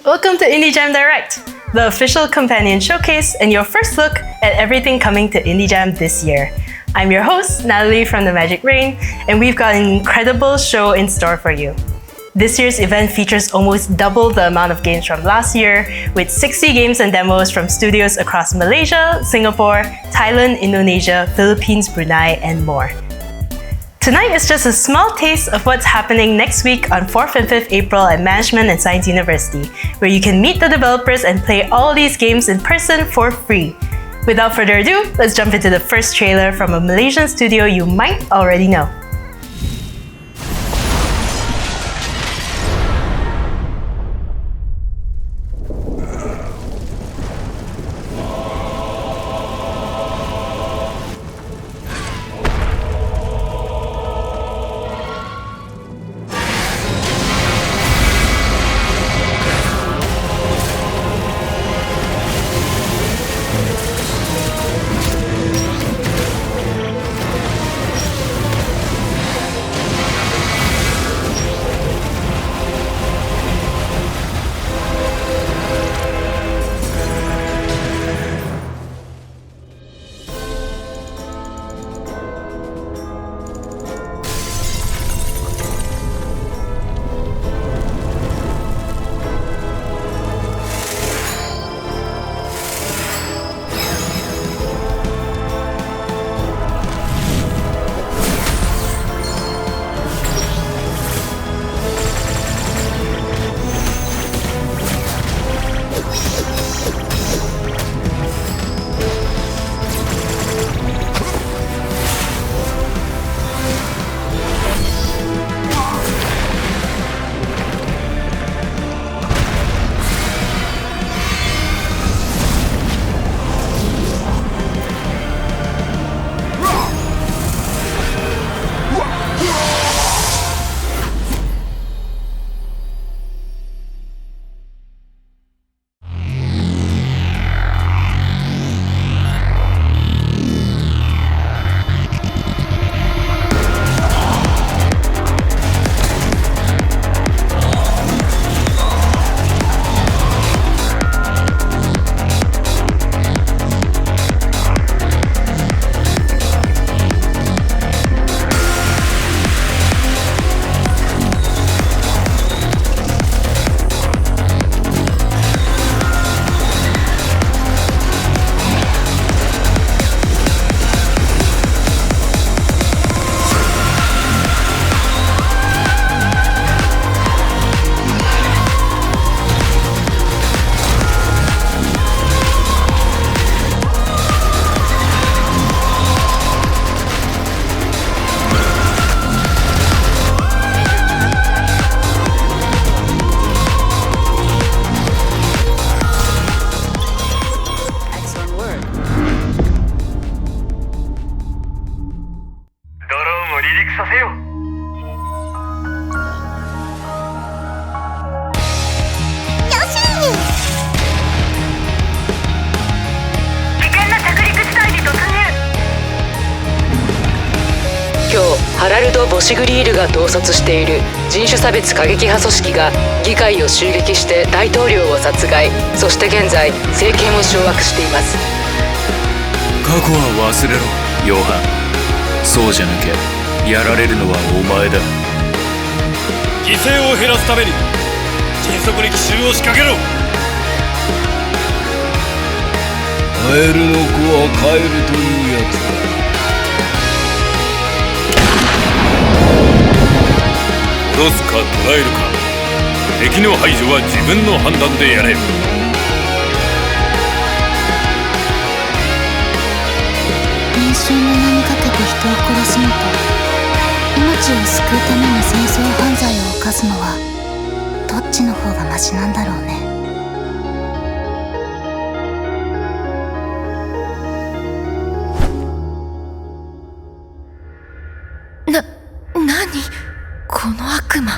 Welcome to Indie Jam Direct, the official companion showcase and your first look at everything coming to Indie Jam this year. I'm your host, Natalie from The Magic Rain, and we've got an incredible show in store for you. This year's event features almost double the amount of games from last year, with 60 games and demos from studios across Malaysia, Singapore, Thailand, Indonesia, Philippines, Brunei, and more. Tonight is just a small taste of what's happening next week on 4th and 5th April at Management and Science University, where you can meet the developers and play all these games in person for free. Without further ado, let's jump into the first trailer from a Malaysian studio you might already know.ハラルド・ボシグリールが統率している人種差別過激派組織が議会を襲撃して大統領を殺害、そして現在政権を掌握しています。過去は忘れろ、ヨハン。そうじゃなきゃやられるのはお前だ。犠牲を減らすために迅速に奇襲を仕掛けろ。カエルの子はカエルというやつだ。殺すか捕らえるか、敵の排除は自分の判断でやれ。民衆の名にかけて人を殺すのと、命を救うために戦争犯罪を犯すのはどっちの方がマシなんだろうね。何？この悪魔。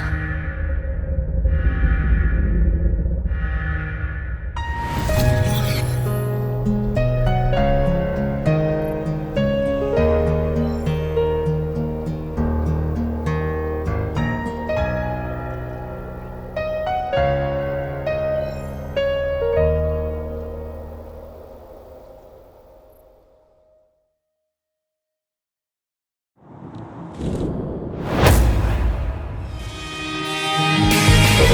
Do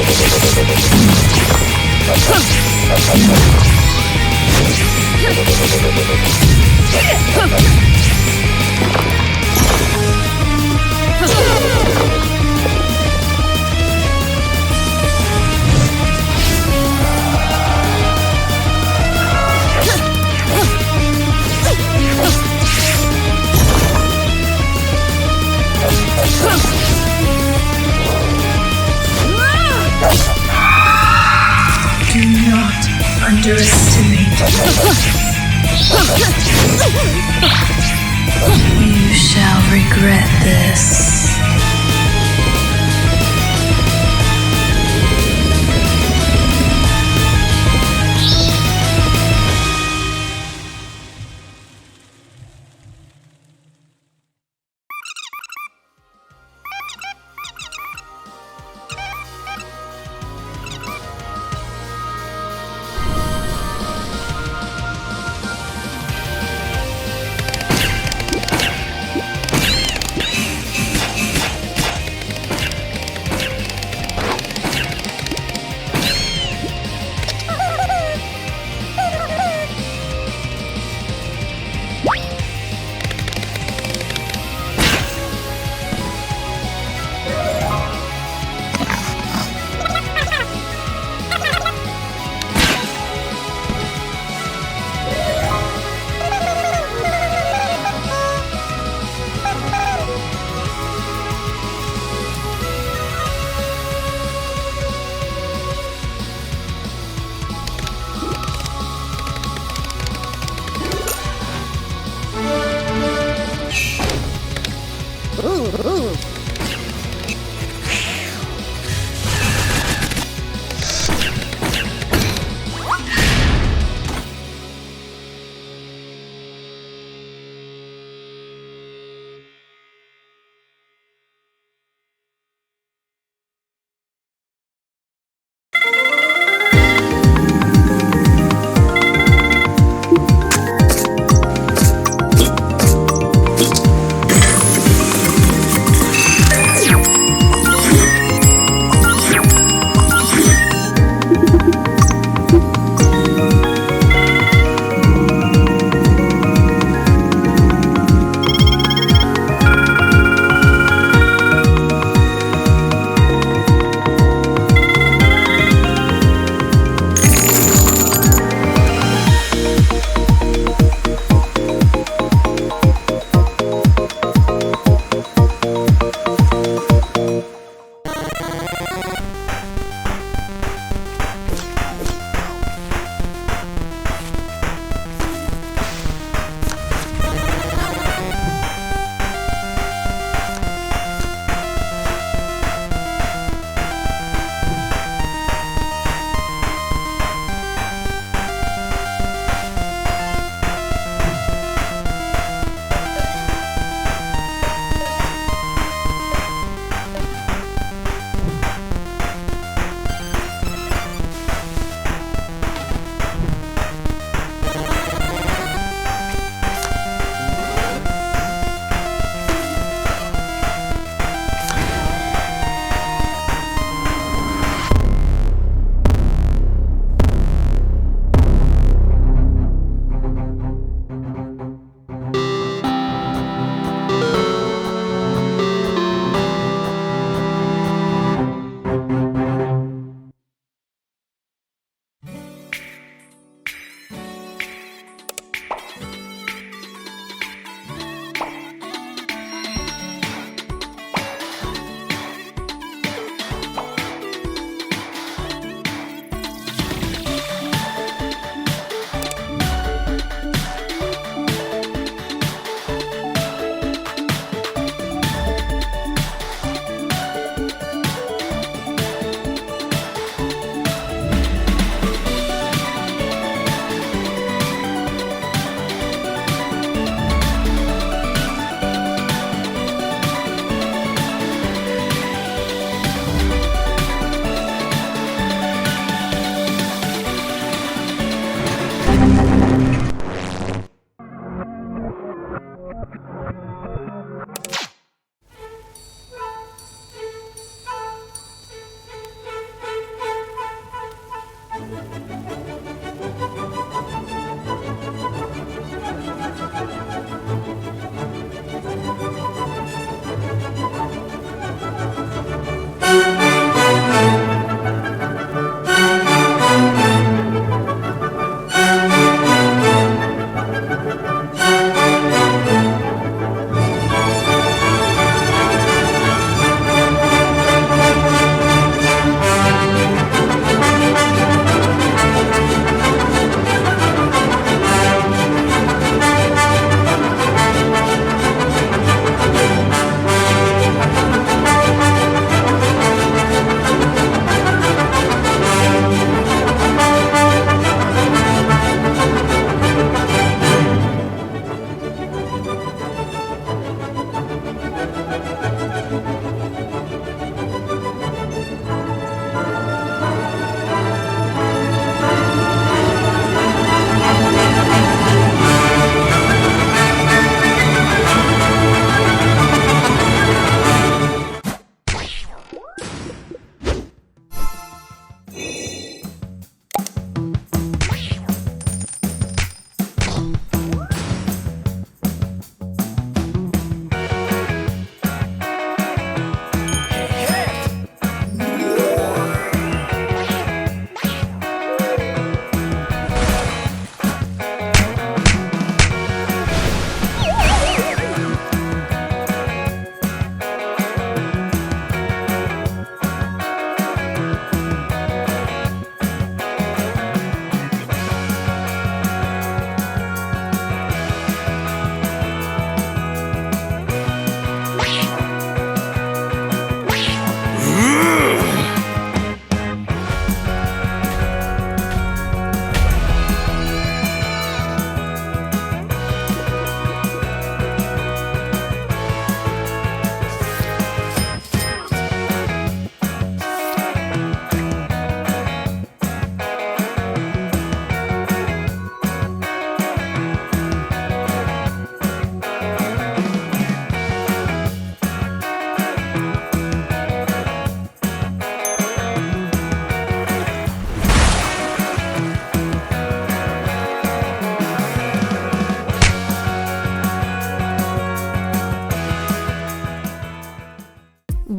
not underestimate. You shall regret this.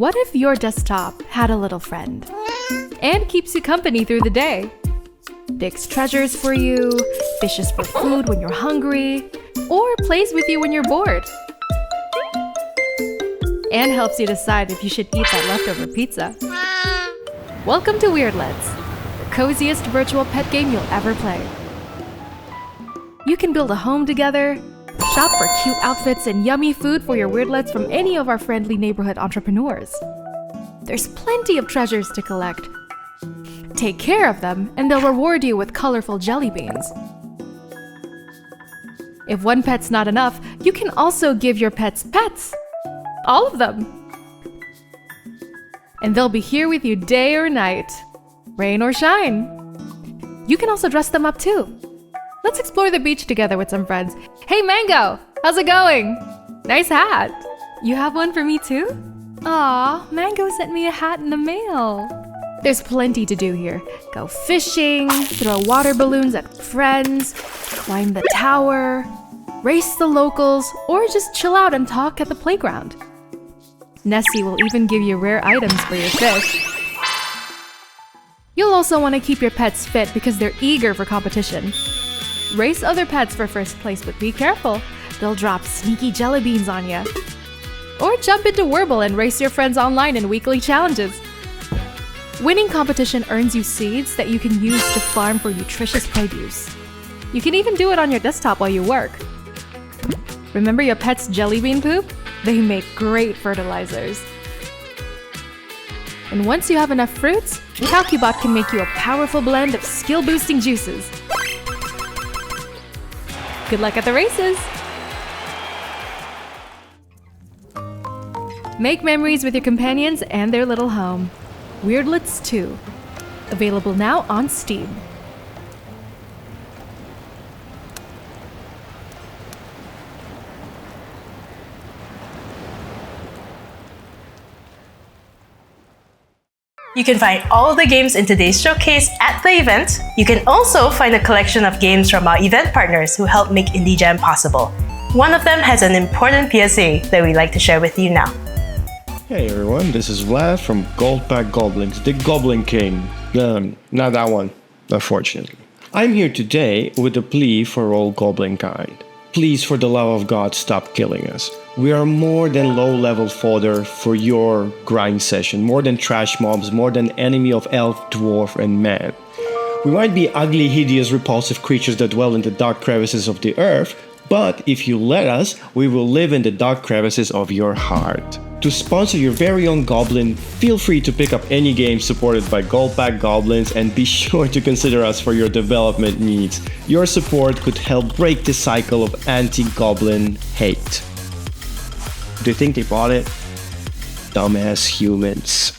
What if your desktop had a little friend and keeps you company through the day? Digs treasures for you, fishes for food when you're hungry, or plays with you when you're bored. And helps you decide if you should eat that leftover pizza. Welcome to Weyrdlets, the coziest virtual pet game you'll ever play. You can build a home together, shop for cute outfits and yummy food for your Weyrdlets from any of our friendly neighborhood entrepreneurs. There's plenty of treasures to collect. Take care of them, and they'll reward you with colorful jelly beans. If one pet's not enough, you can also give your pets pets. All of them. And they'll be here with you day or night, rain or shine. You can also dress them up too. Let's explore the beach together with some friends. Hey Mango, how's it going? Nice hat. You have one for me too? Aw, Mango sent me a hat in the mail. There's plenty to do here. Go fishing, throw water balloons at friends, climb the tower, race the locals, or just chill out and talk at the playground. Nessie will even give you rare items for your fish. You'll also want to keep your pets fit because they're eager for competition. Race other pets for first place, but be careful. They'll drop sneaky jelly beans on you. Or jump into Wordle and race your friends online in weekly challenges. Winning competition earns you seeds that you can use to farm for nutritious produce. You can even do it on your desktop while you work. Remember your pet's jelly bean poop? They make great fertilizers. And once you have enough fruits, Calcubot can make you a powerful blend of skill-boosting juices. Good luck at the races! Make memories with your companions and their little home. Weyrdlets 2. Available now on Steam. You can find all of the games in today's showcase at the event. You can also find a collection of games from our event partners who help make Indie Jam possible. One of them has an important PSA that we'd like to share with you now. Hey everyone, this is Vlad from Goldback Goblins, the Goblin King. Not that one, unfortunately. I'm here today with a plea for all goblin kind. Please, for the love of God, stop killing us. We are more than low-level fodder for your grind session, more than trash mobs, more than enemy of elf, dwarf, and man. We might be ugly, hideous, repulsive creatures that dwell in the dark crevices of the earth, but if you let us, we will live in the dark crevices of your heart. To sponsor your very own goblin, feel free to pick up any game supported by Goldback Goblins and be sure to consider us for your development needs. Your support could help break the cycle of anti-goblin hate. Do you think they bought it? Dumbass humans.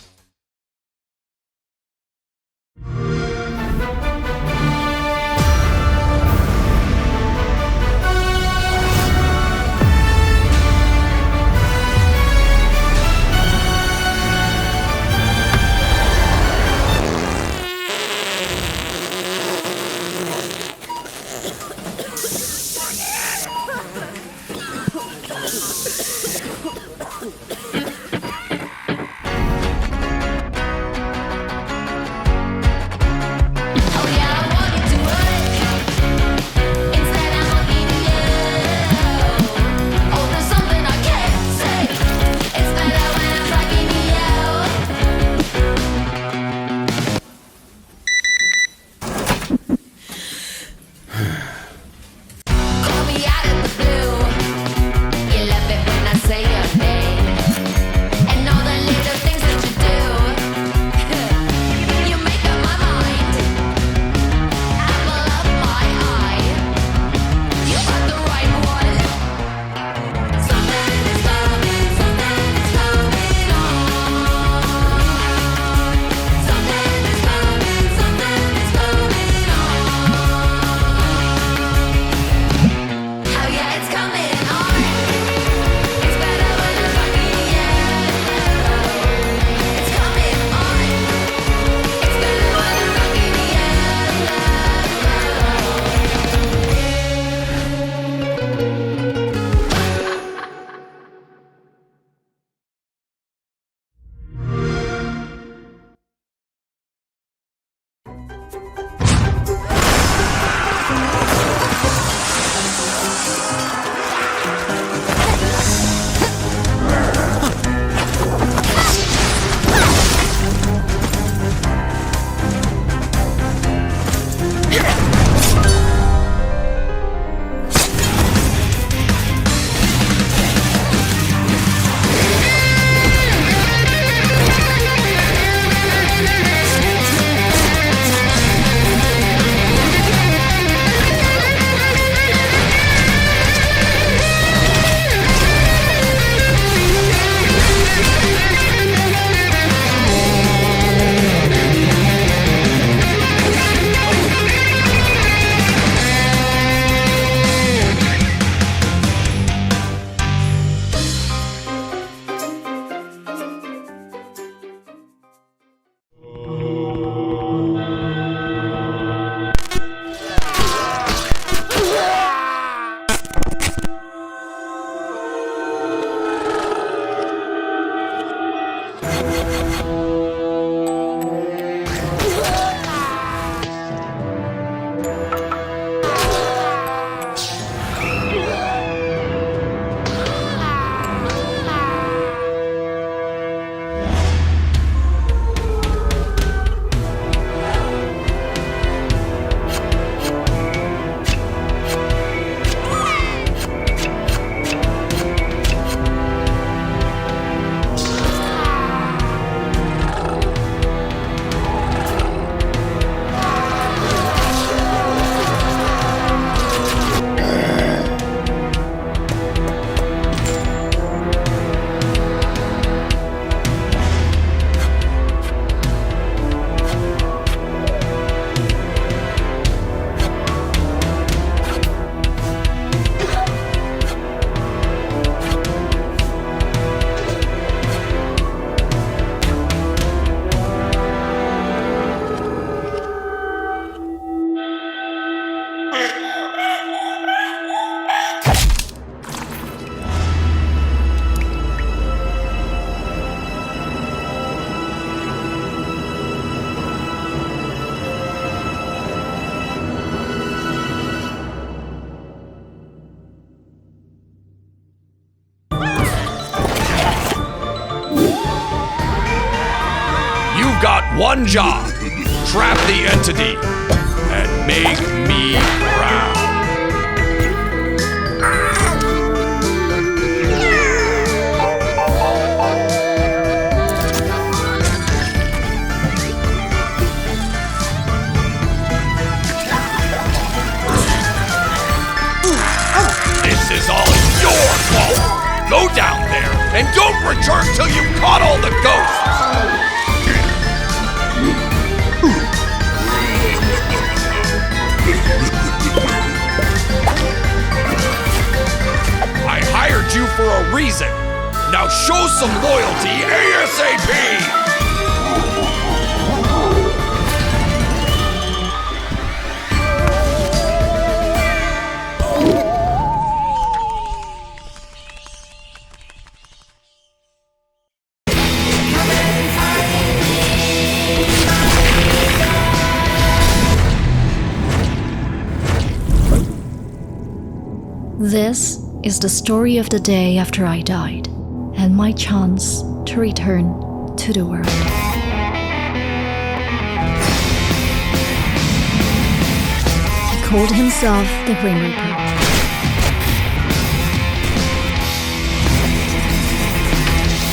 one job. Trap the entity and make me proud. This is all your fault. Go down there and don't return till you've caught all the ghosts. I hired you for a reason. Now show some loyalty ASAP! This is the story of the day after I died, and my chance to return to the world. He called himself the Grim Reaper.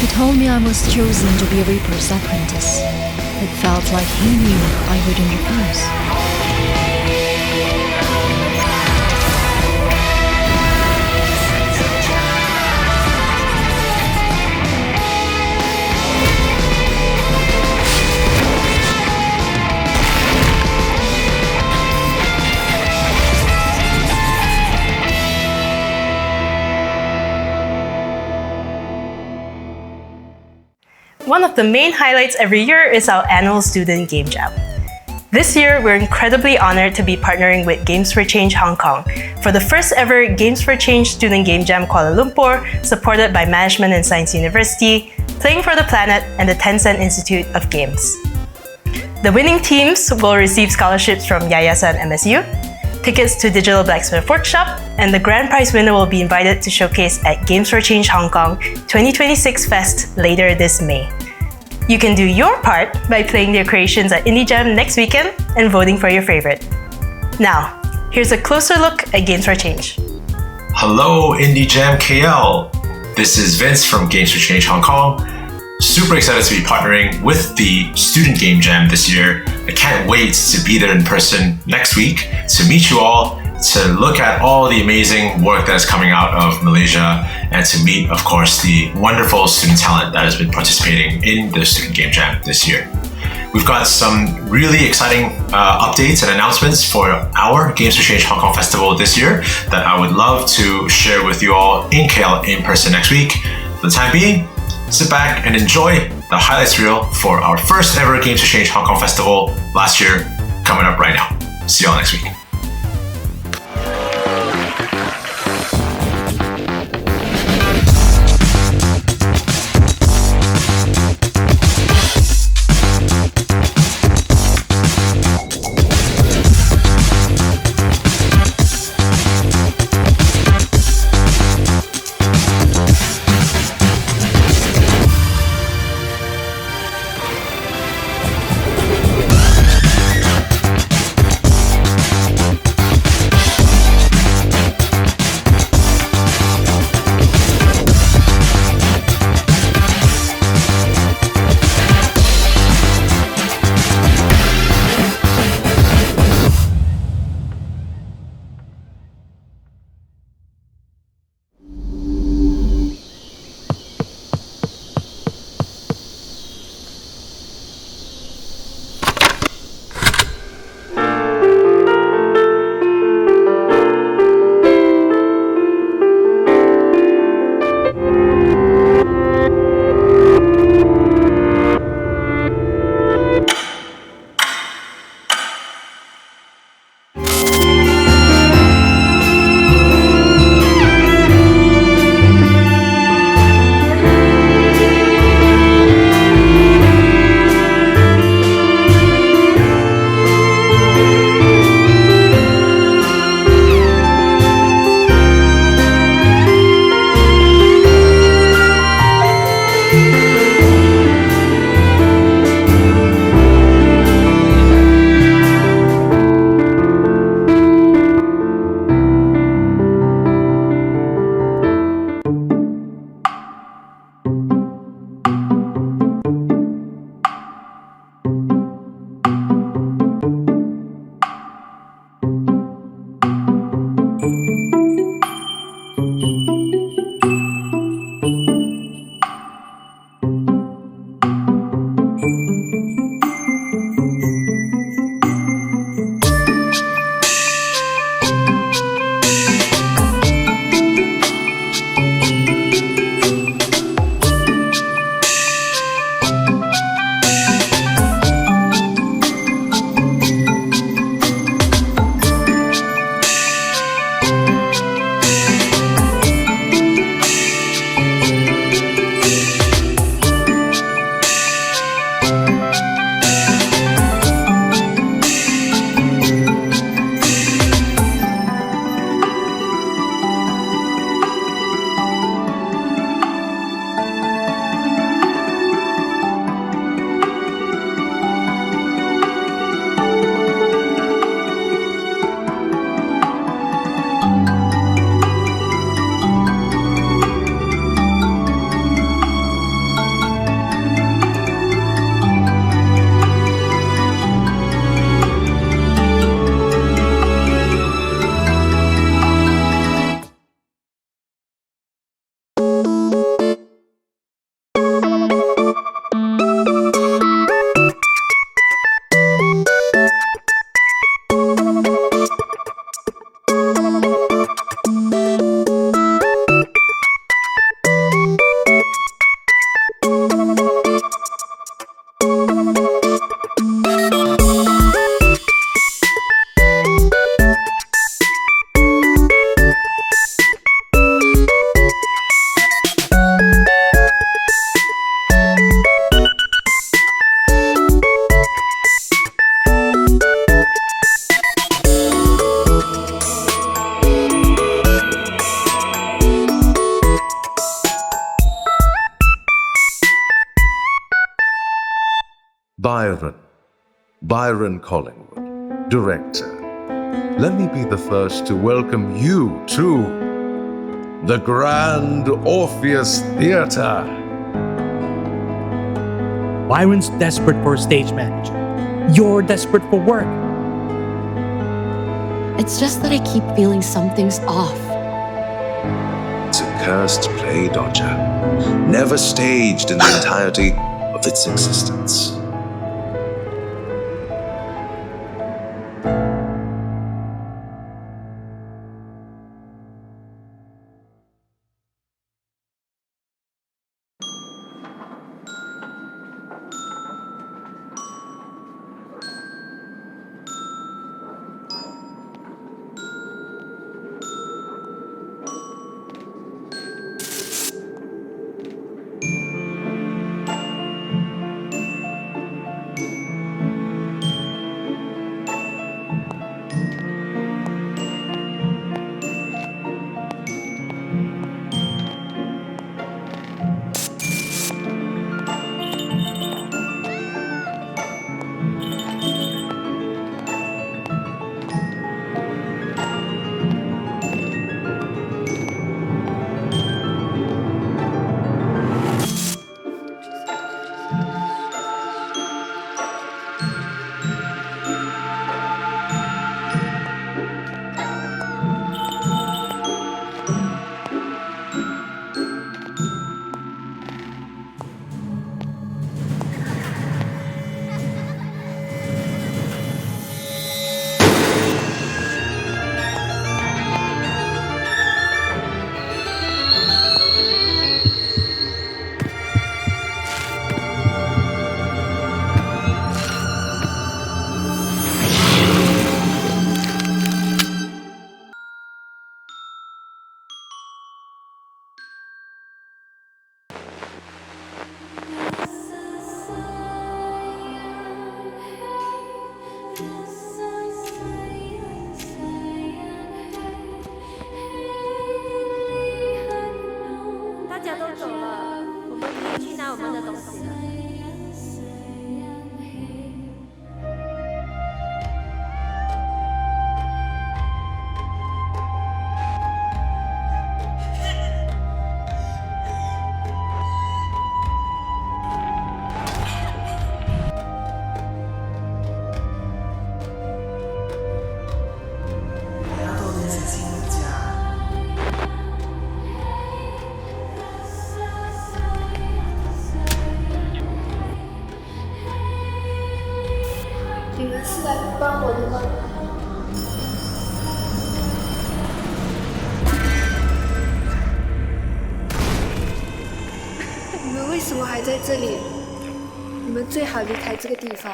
He told me I was chosen to be a Reaper's apprentice. It felt like he knew I wouldn't refuse. One of the main highlights every year is our annual Student Game Jam. This year, we're incredibly honored to be partnering with Games for Change Hong Kong for the first ever Games for Change Student Game Jam Kuala Lumpur, supported by Management and Science University, Playing for the Planet, and the Tencent Institute of Games. The winning teams will receive scholarships from Yayasan MSU, tickets to Digital Blacksmith Workshop, and the grand prize winner will be invited to showcase at Games for Change Hong Kong 2026 Fest later this May. You can do your part by playing their creations at Indie Jam next weekend and voting for your favorite. Now, here's a closer look at Games for Change. Hello, Indie Jam KL. This is Vince from Games for Change Hong Kong. Super excited to be partnering with the Student Game Jam this year. I can't wait to be there in person next week to meet you all, to look at all the amazing work that is coming out of Malaysia, and to meet, of course, the wonderful student talent that has been participating in the Student Game Jam this year. We've got some really exciting updates and announcements for our Games for Change Hong Kong Festival this year that I would love to share with you all in KL in person next week. For the time being, sit back and enjoy the highlights reel for our first ever Games for Change Hong Kong Festival last year, coming up right now. See you all next week. Byron Collingwood, director. Let me be the first to welcome you to the Grand Orpheus Theatre. Byron's desperate for a stage manager. You're desperate for work. It's just that I keep feeling something's off. It's a cursed play, Dodger. Never staged in the entirety of its existence.你们为什么还在这里？你们最好离开这个地方。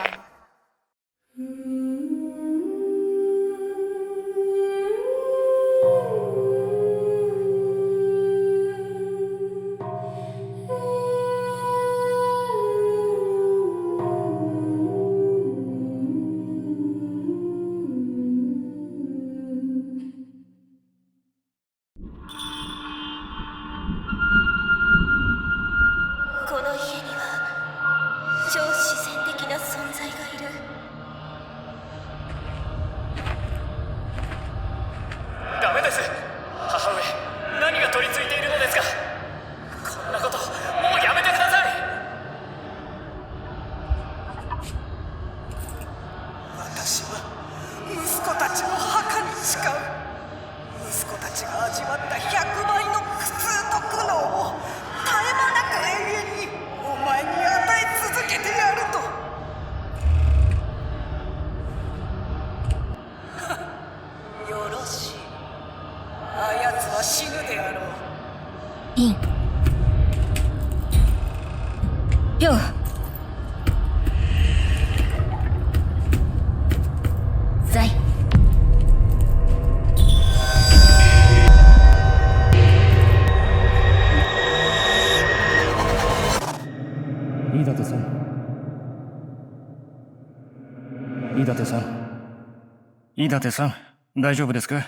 飯舘さん、大丈夫ですか？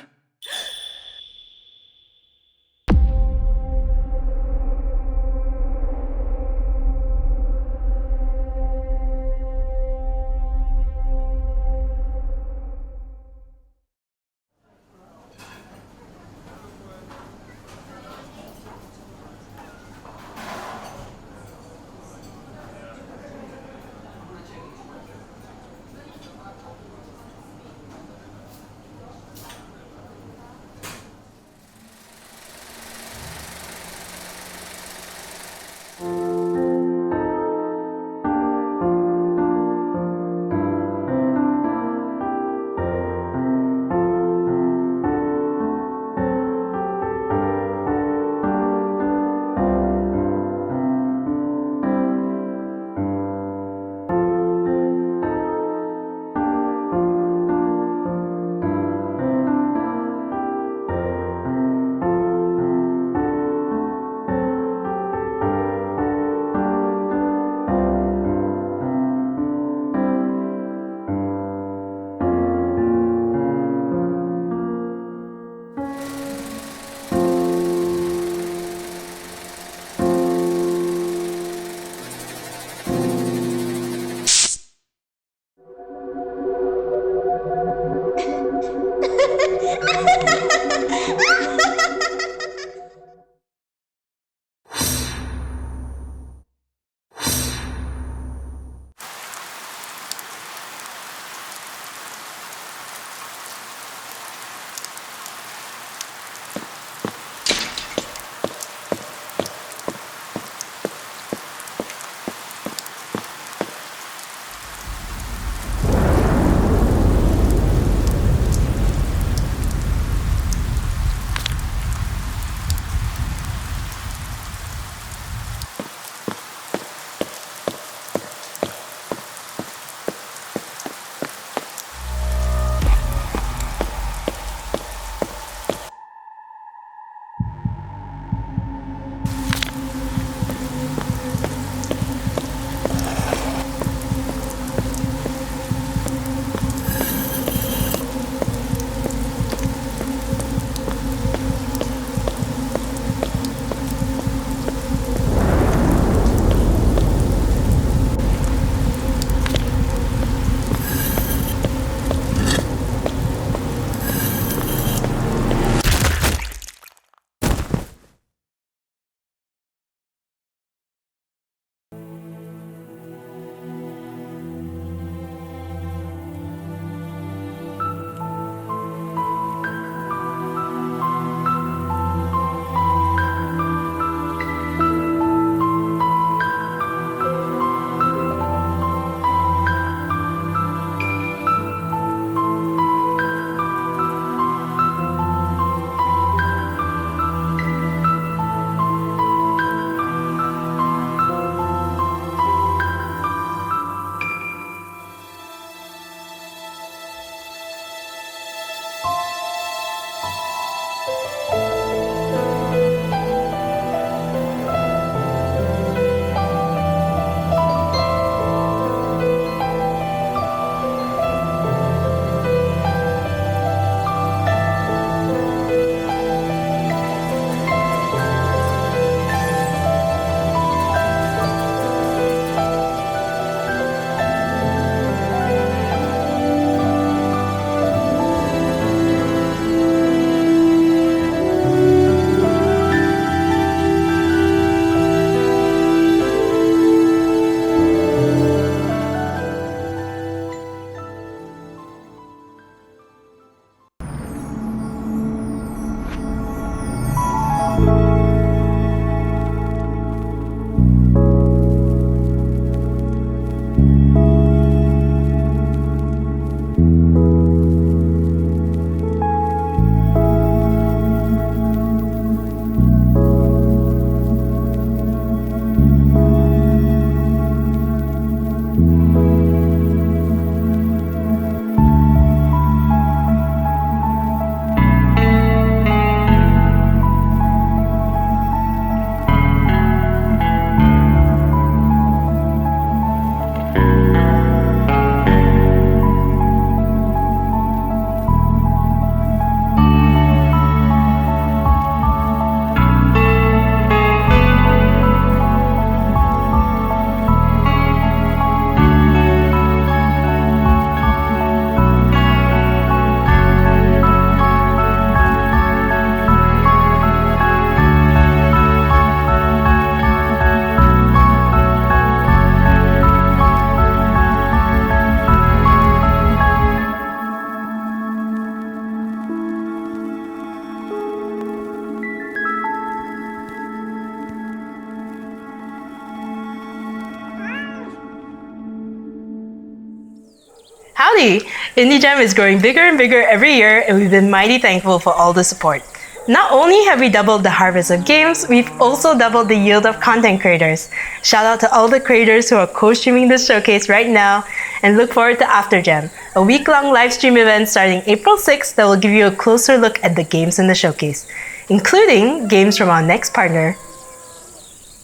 Howdy! Indie Jam is growing bigger and bigger every year, and we've been mighty thankful for all the support. Not only have we doubled the harvest of games, we've also doubled the yield of content creators. Shout out to all the creators who are co-streaming this showcase right now, and look forward to After Jam, a week-long live stream event starting April 6th that will give you a closer look at the games in the showcase, including games from our next partner.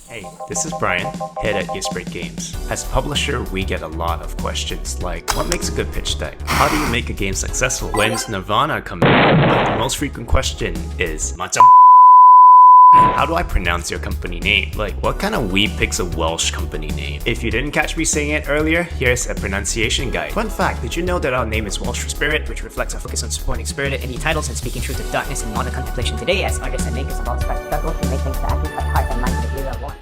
Hey, this is Brian, head at Ysbrite Games. As a publisher, we get a lot of questions like, what makes a good pitch deck? How do you make a game successful? When's Nirvana coming out? But the most frequent question is, how do I pronounce your company name? Like, what kind of weeb picks a Welsh company name? If you didn't catch me saying it earlier, here's a pronunciation guide. Fun fact, did you know that our name is Welsh for spirit, which reflects our focus on supporting spirit in any titles and speaking truth of darkness and modern contemplation today as artists and makers of all struggle to make things that accurate by heart and mind to the era of war.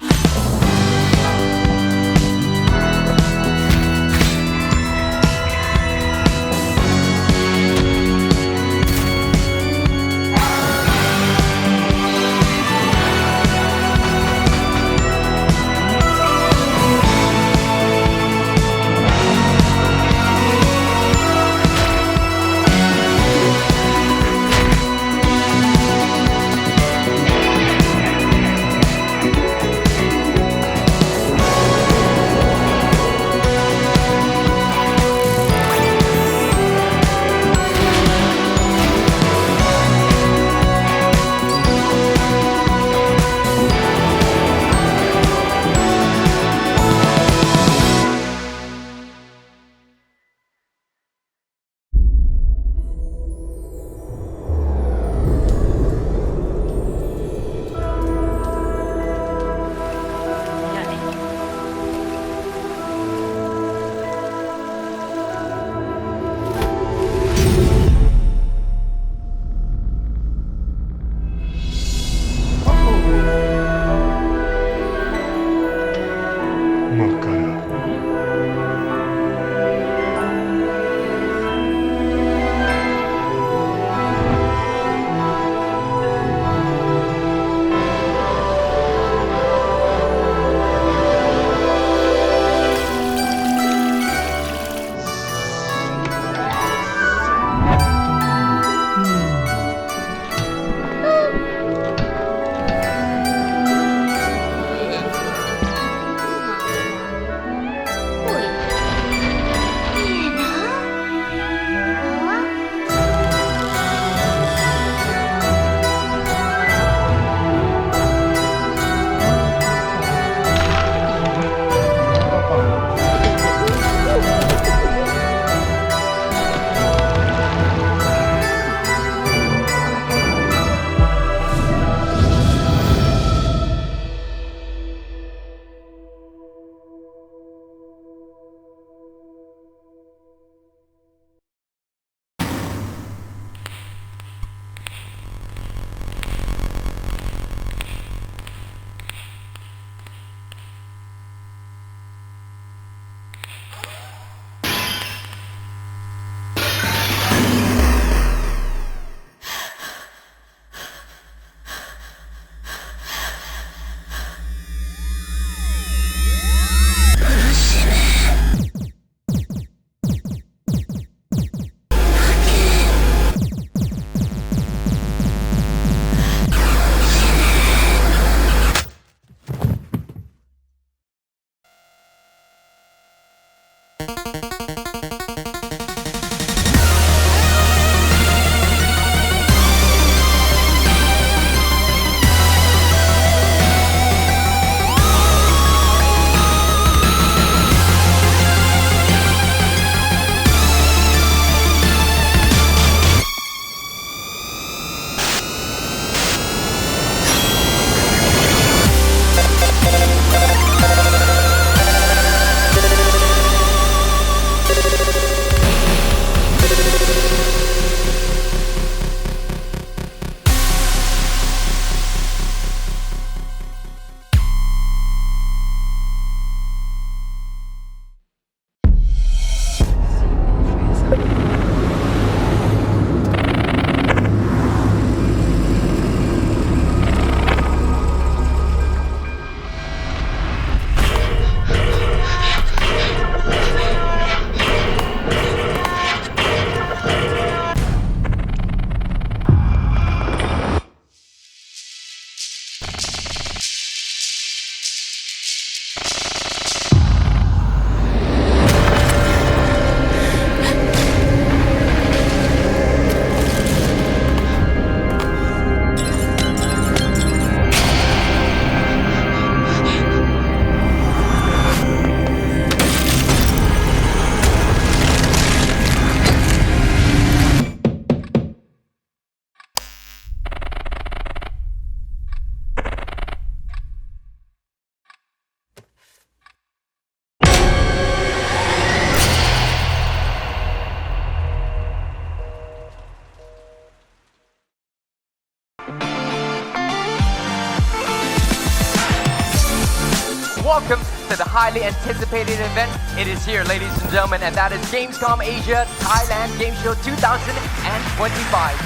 welcome to the highly anticipated event. It is here, ladies and gentlemen, and that is Gamescom Asia Thailand Game Show 2025.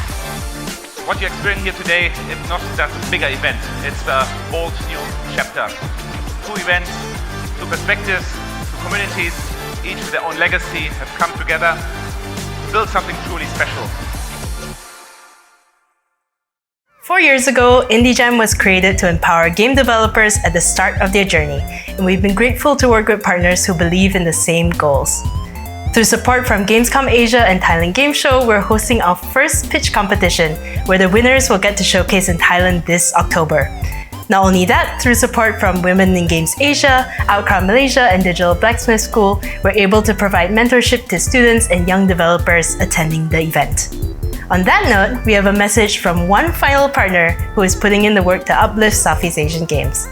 What you experience here today is not just a bigger event, it's a bold new chapter. 2 events, 2 perspectives, 2 communities, each with their own legacy, have come together to build something truly special. 4 years ago, Indie Jam was created to empower game developers at the start of their journey, and we've been grateful to work with partners who believe in the same goals. Through support from Gamescom Asia and Thailand Game Show, we're hosting our first pitch competition, where the winners will get to showcase in Thailand this October. Not only that, through support from Women in Games Asia, Outcrowd Malaysia, and Digital Blacksmith School, we're able to provide mentorship to students and young developers attending the event. On that note, we have a message from one final partner who is putting in the work to uplift Southeast Asian games.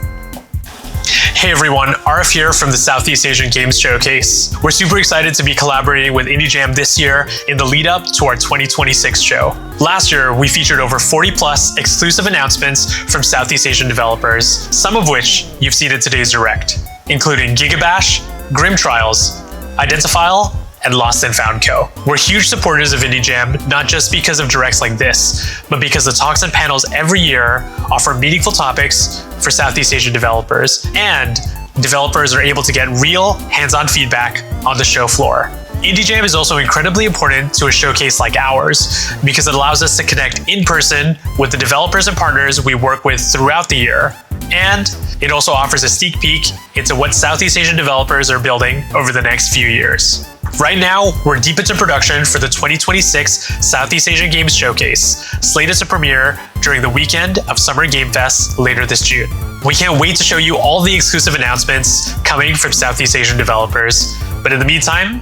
Hey everyone, RF here from the Southeast Asian Games Showcase. We're super excited to be collaborating with Indie Jam this year in the lead up to our 2026 show. Last year, we featured over 40 plus exclusive announcements from Southeast Asian developers, some of which you've seen in today's direct, including Gigabash, Grim Trials, Identifile, and Lost and Found Co. We're huge supporters of Indie Jam, not just because of directs like this, but because the talks and panels every year offer meaningful topics for Southeast Asian developers, and developers are able to get real, hands-on feedback on the show floor. Indie Jam is also incredibly important to a showcase like ours because it allows us to connect in person with the developers and partners we work with throughout the year, and it also offers a sneak peek into what Southeast Asian developers are building over the next few years. Right now, we're deep into production for the 2026 Southeast Asian Games Showcase, slated to premiere during the weekend of Summer Game Fest later this June. We can't wait to show you all the exclusive announcements coming from Southeast Asian developers, but in the meantime,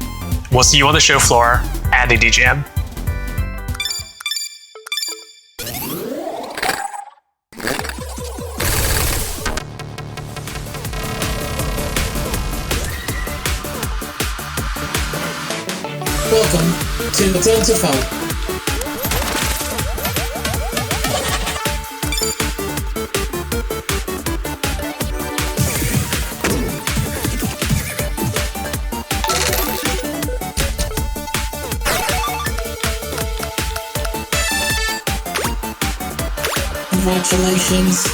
we'll see you on the show floor at Indie Jam. Welcome to Return to Folk. Congratulations.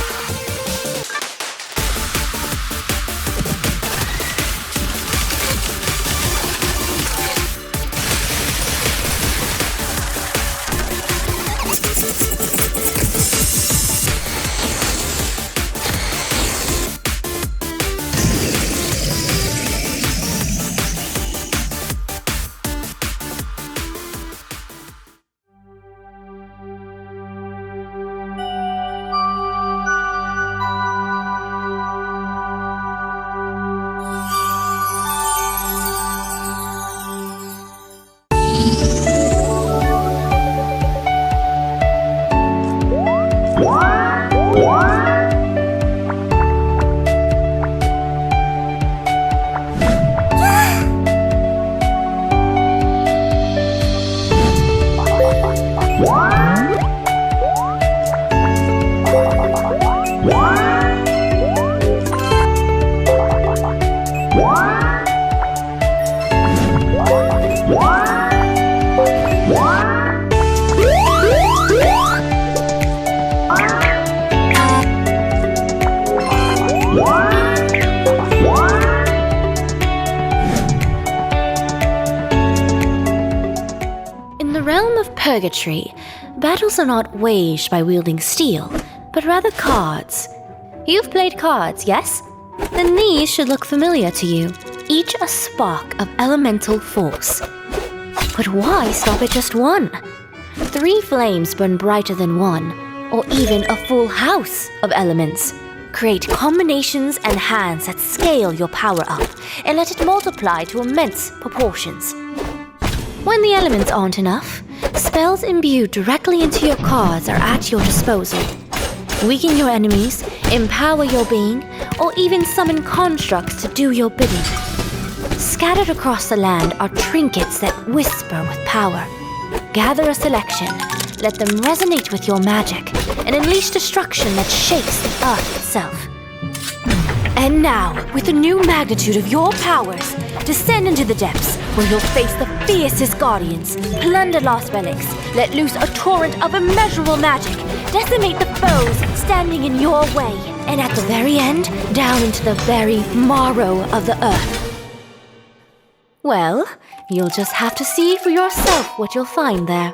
Purgatory, battles are not waged by wielding steel, but rather cards. You've played cards, yes? Then these should look familiar to you, each a spark of elemental force. But why stop at just one? 3 flames burn brighter than one, or even a full house of elements. Create combinations and hands that scale your power up, and let it multiply to immense proportions. When the elements aren't enough, spells imbued directly into your cards are at your disposal. Weaken your enemies, empower your being, or even summon constructs to do your bidding. Scattered across the land are trinkets that whisper with power. Gather a selection, let them resonate with your magic, and unleash destruction that shakes the earth itself. And now, with the new magnitude of your powers, descend into the depths, where you'll face the fiercest guardians, plunder lost relics, let loose a torrent of immeasurable magic, decimate the foes standing in your way, and at the very end, down into the very marrow of the earth. Well, you'll just have to see for yourself what you'll find there.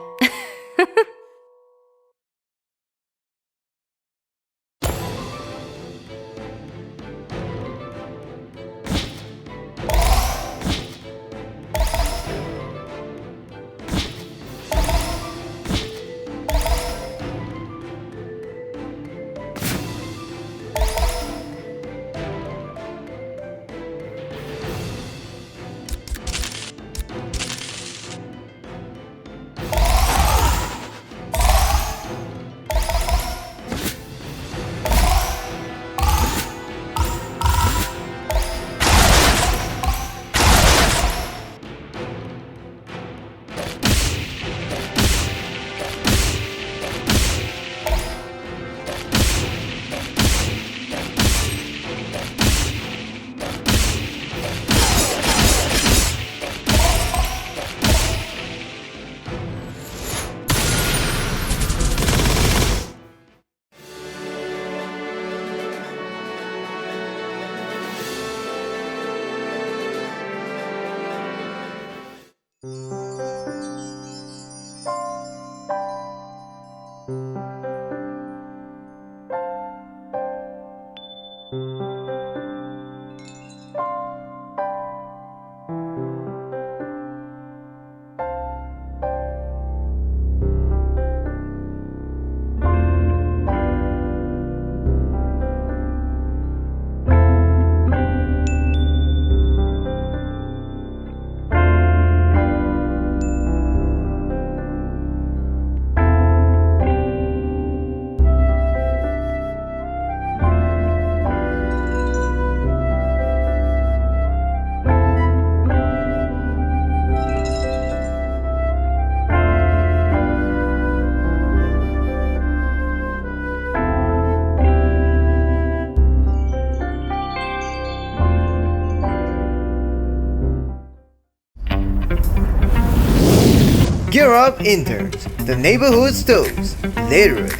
Gear up, interns. The neighborhood stoves. Literally.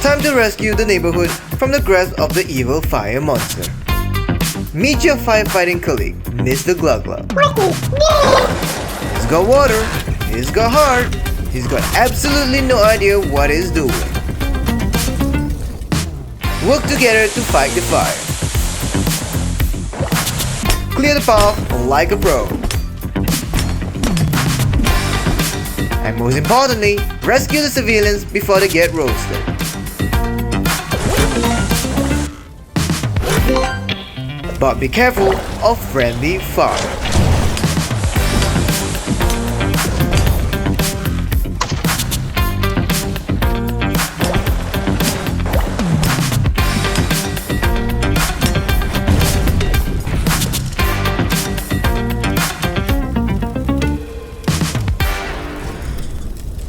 Time to rescue the neighborhood from the grasp of the evil fire monster. Meet your firefighting colleague, Mr. Glug Glug. He's got water, he's got heart, he's got absolutely no idea what he's doing. Work together to fight the fire. Clear the path like a pro. And most importantly, rescue the civilians before they get roasted. But be careful of friendly fire.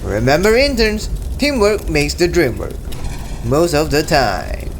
Remember, interns, teamwork makes the dream work. Most of the time.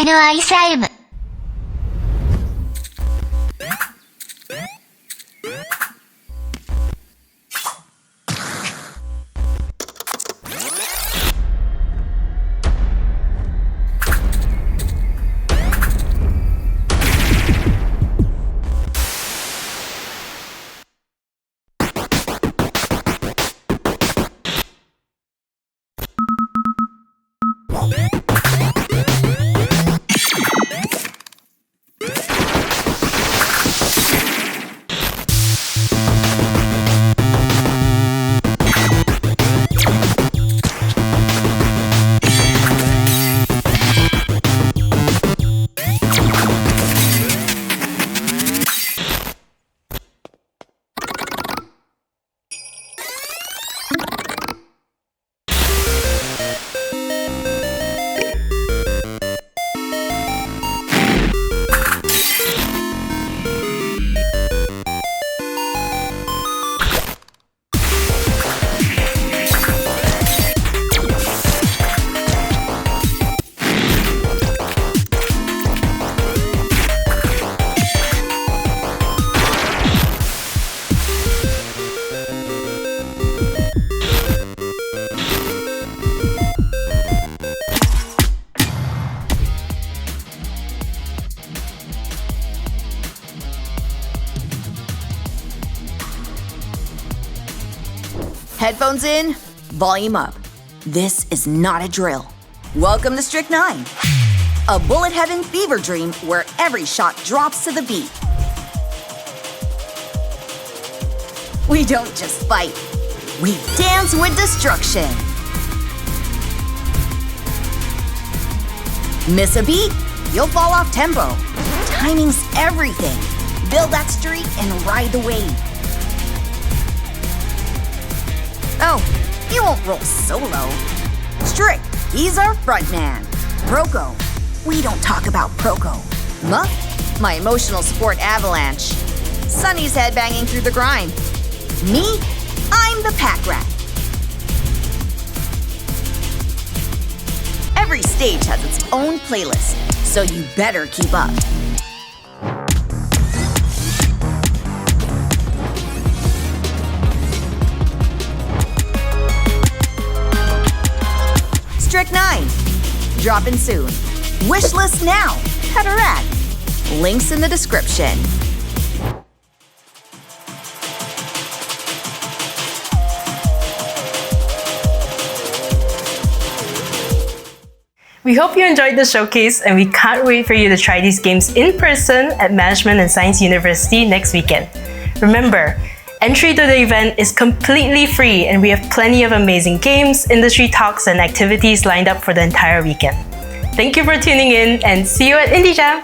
のアイスアイム。Headphones in, volume up. This is not a drill. Welcome to Strict 9, a bullet heaven fever dream where every shot drops to the beat. We don't just fight, we dance with destruction. Miss a beat, you'll fall off tempo. Timing's everything. Build that streak and ride the wave. Oh, you won't roll solo. Strict, he's our frontman. Proco, we don't talk about Proco. Muff, my emotional support avalanche. Sunny's headbanging through the grime. Me, I'm the pack rat. Every stage has its own playlist, so you better keep up. Strict 9, dropping soon. Wishlist now, head or at. Links in the description. We hope you enjoyed the showcase, and we can't wait for you to try these games in person at Management and Science University next weekend. Remember, entry to the event is completely free, and we have plenty of amazing games, industry talks, and activities lined up for the entire weekend. Thank you for tuning in, and see you at Indie Jam!